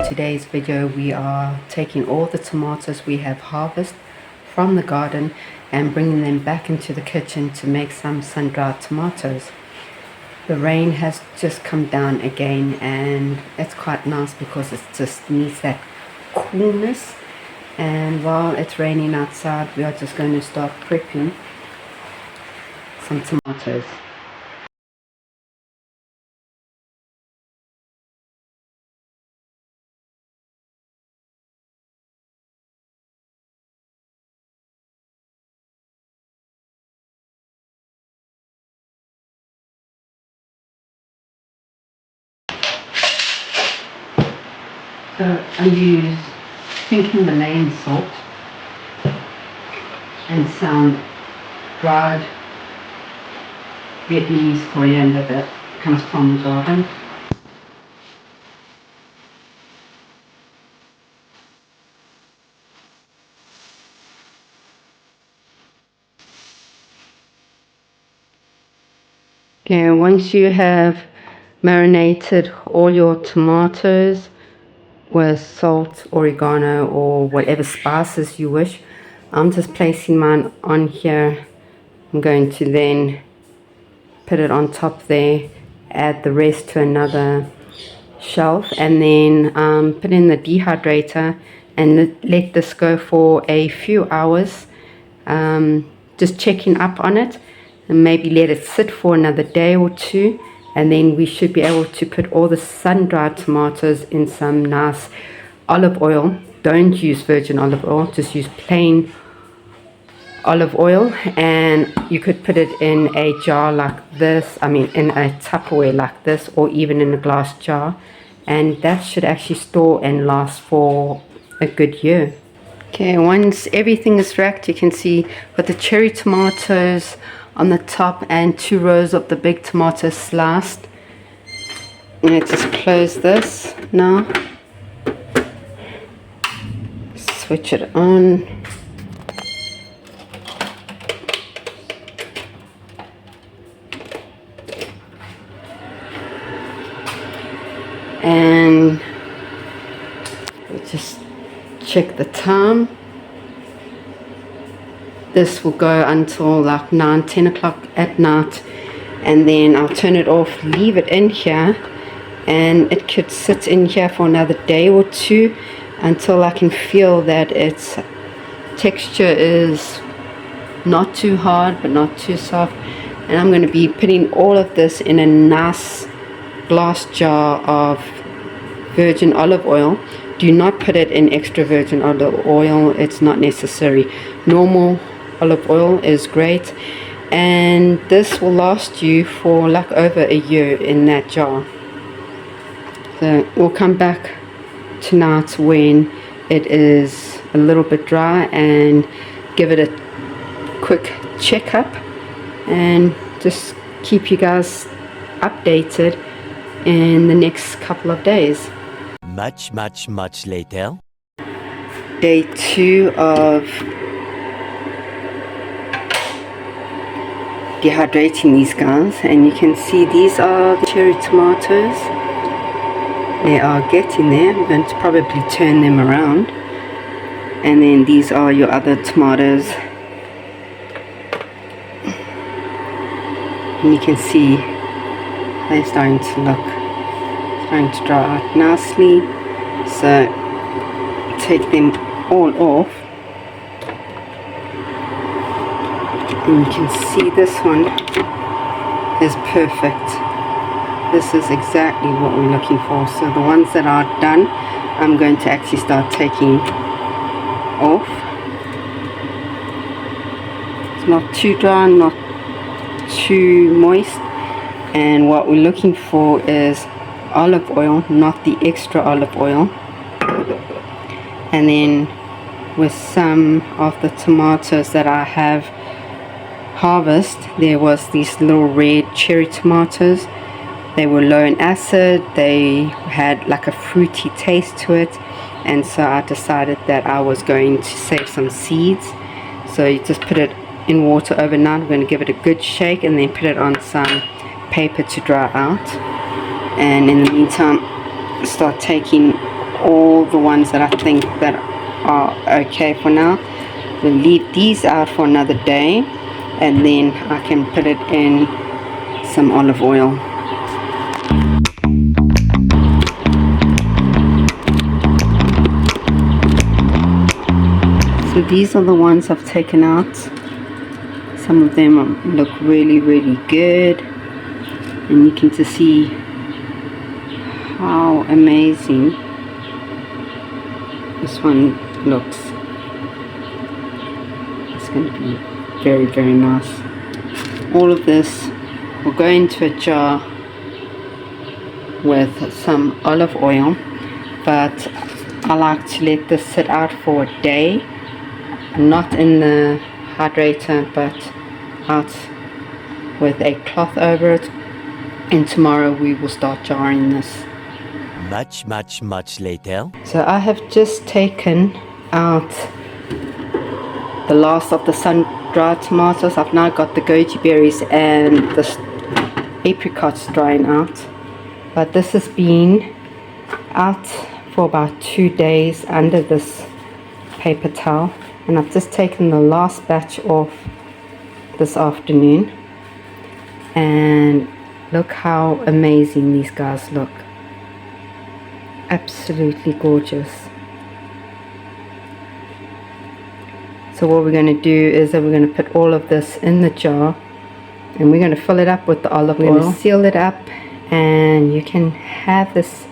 today's video we are taking all the tomatoes we have harvested from the garden and bringing them back into the kitchen to make some sun-dried tomatoes. The rain has just come down again and it's quite nice because it just needs that coolness, and while it's raining outside we are just going to start prepping some tomatoes. So I use pink Himalayan salt and some dried Vietnamese coriander that comes from the garden. Okay, once you have marinated all your tomatoes with salt, oregano, or whatever spices you wish, I'm just placing mine on here. I'm going to then put it on top there, add the rest to another shelf, and then put in the dehydrator and let this go for a few hours, just checking up on it, and maybe let it sit for another day or two, and then we should be able to put all the sun-dried tomatoes in some nice olive oil. Don't use virgin olive oil, just use plain olive oil, and you could put it in a jar like this, in a Tupperware like this, or even in a glass jar, and that should actually store and last for a good year. Okay, once everything is racked, you can see got the cherry tomatoes on the top and 2 rows of the big tomatoes sliced. Let's just close this now, switch it on. And we'll just check the time. This will go until like 9-10 o'clock at night, and then I'll turn it off, leave it in here, and it could sit in here for another day or two until I can feel that its texture is not too hard but not too soft. And I'm going to be putting all of this in a nice glass jar of virgin olive oil. Do not put it in extra virgin olive oil, it's not necessary. Normal olive oil is great, and this will last you for like over a year in that jar. So we'll come back tonight when it is a little bit dry and give it a quick checkup, and just keep you guys updated in the next couple of days. Much later. Day 2 of dehydrating these guys, and you can see these are the cherry tomatoes. They are getting there. I'm going to probably turn them around, and then these are your other tomatoes, and you can see they're starting to look, starting to dry out nicely. So take them all off, and you can see this one is perfect. This is exactly what we're looking for. So the ones that are done, I'm going to actually start taking off. It's not too dry, not too moist, and what we're looking for is olive oil, not the extra olive oil. And then with some of the tomatoes that I have harvested, there was these little red cherry tomatoes. They were low in acid, they had like a fruity taste to it, and so I decided that I was going to save some seeds. So you just put it in water overnight. I'm going to give it a good shake and then put it on some paper to dry out, and in the meantime start taking all the ones that I think that are okay for now. We'll leave these out for another day, and then I can put it in some olive oil. So these are the ones I've taken out. Some of them look really good, and you can just see how amazing this one looks. It's going to be very nice. All of this will go into a jar with some olive oil, but I like to let this sit out for a day, not in the hydrator but out with a cloth over it, and tomorrow we will start jarring this. Much later. So I have just taken out the last of the sun-dried tomatoes. I've now got the goji berries and the apricots drying out, but this has been out for about 2 days under this paper towel, and I've just taken the last batch off this afternoon, and look how amazing these guys look. Absolutely gorgeous. So what we're going to do is that we're going to put all of this in the jar, and we're going to fill it up with the olive oil. We're going to seal it up, and you can have this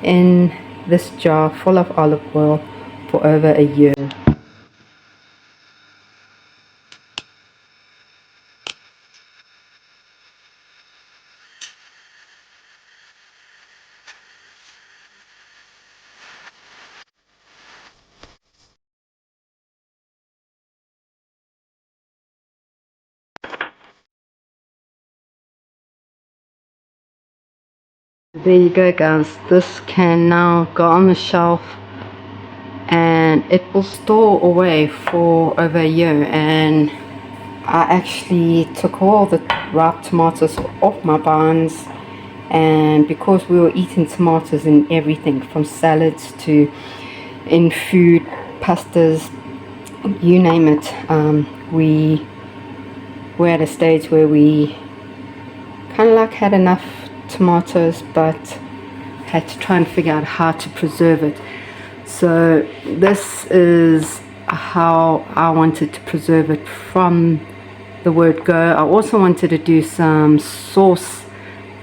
in this jar full of olive oil for over a year. There you go, guys. This can now go on the shelf, and it will store away for over a year. And I actually took all the ripe tomatoes off my vines, and because we were eating tomatoes in everything from salads to in food, pastas, you name it, we were at a stage where we kind of like had enough tomatoes, but had to try and figure out how to preserve it. So this is how I wanted to preserve it from the word go. I also wanted to do some sauce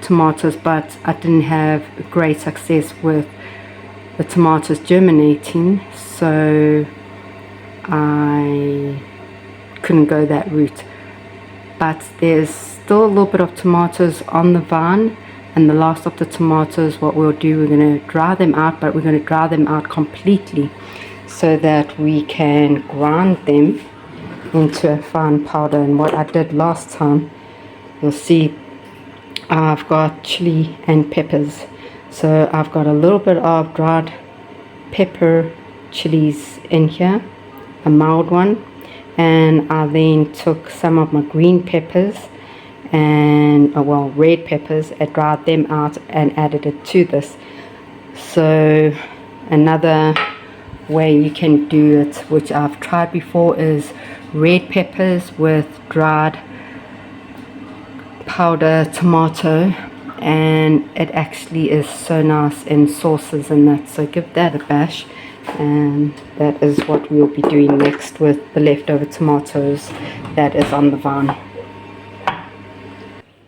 tomatoes, but I didn't have great success with the tomatoes germinating, so I couldn't go that route. But there's still a little bit of tomatoes on the vine, and the last of the tomatoes, what we'll do, we're going to dry them out, but we're going to dry them out completely so that we can grind them into a fine powder. And what I did last time, you'll see I've got chili and peppers. So I've got a little bit of dried pepper chilies in here, a mild one, and I then took some of my green peppers and red peppers, and dried them out and added it to this. So another way you can do it, which I've tried before, is red peppers with dried powder tomato, and it actually is so nice in sauces and that. So give that a bash, and that is what we'll be doing next with the leftover tomatoes that is on the vine.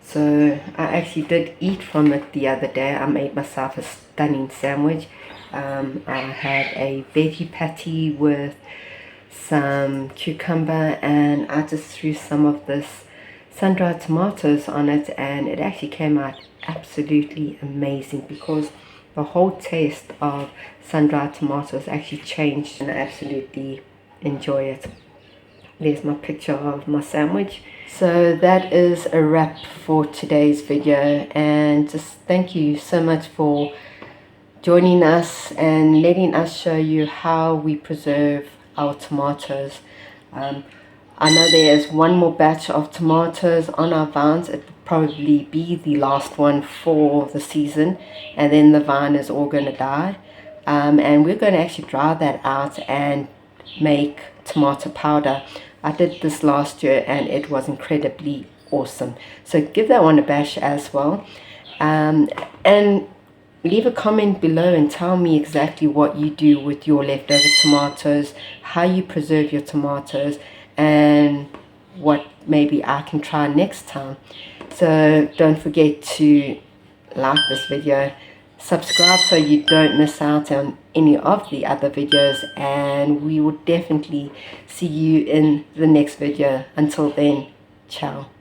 So I actually did eat from it the other day. I made myself a stunning sandwich. I had a veggie patty with some cucumber, and I just threw some of this sun-dried tomatoes on it, and it actually came out absolutely amazing because the whole taste of sun-dried tomatoes actually changed, and I absolutely enjoy it. There's my picture of my sandwich. So that is a wrap for today's video, and just thank you so much for joining us and letting us show you how we preserve our tomatoes. I know there is one more batch of tomatoes on our vines. It will probably be the last one for the season, and then the vine is all going to die. and we're going to actually dry that out and make tomato powder. I did this last year and it was incredibly awesome. So give that one a bash as well, and leave a comment below and tell me exactly what you do with your leftover tomatoes, how you preserve your tomatoes, and what maybe I can try next time. So don't forget to like this video, subscribe so you don't miss out on any of the other videos, and we will definitely see you in the next video. Until then, ciao.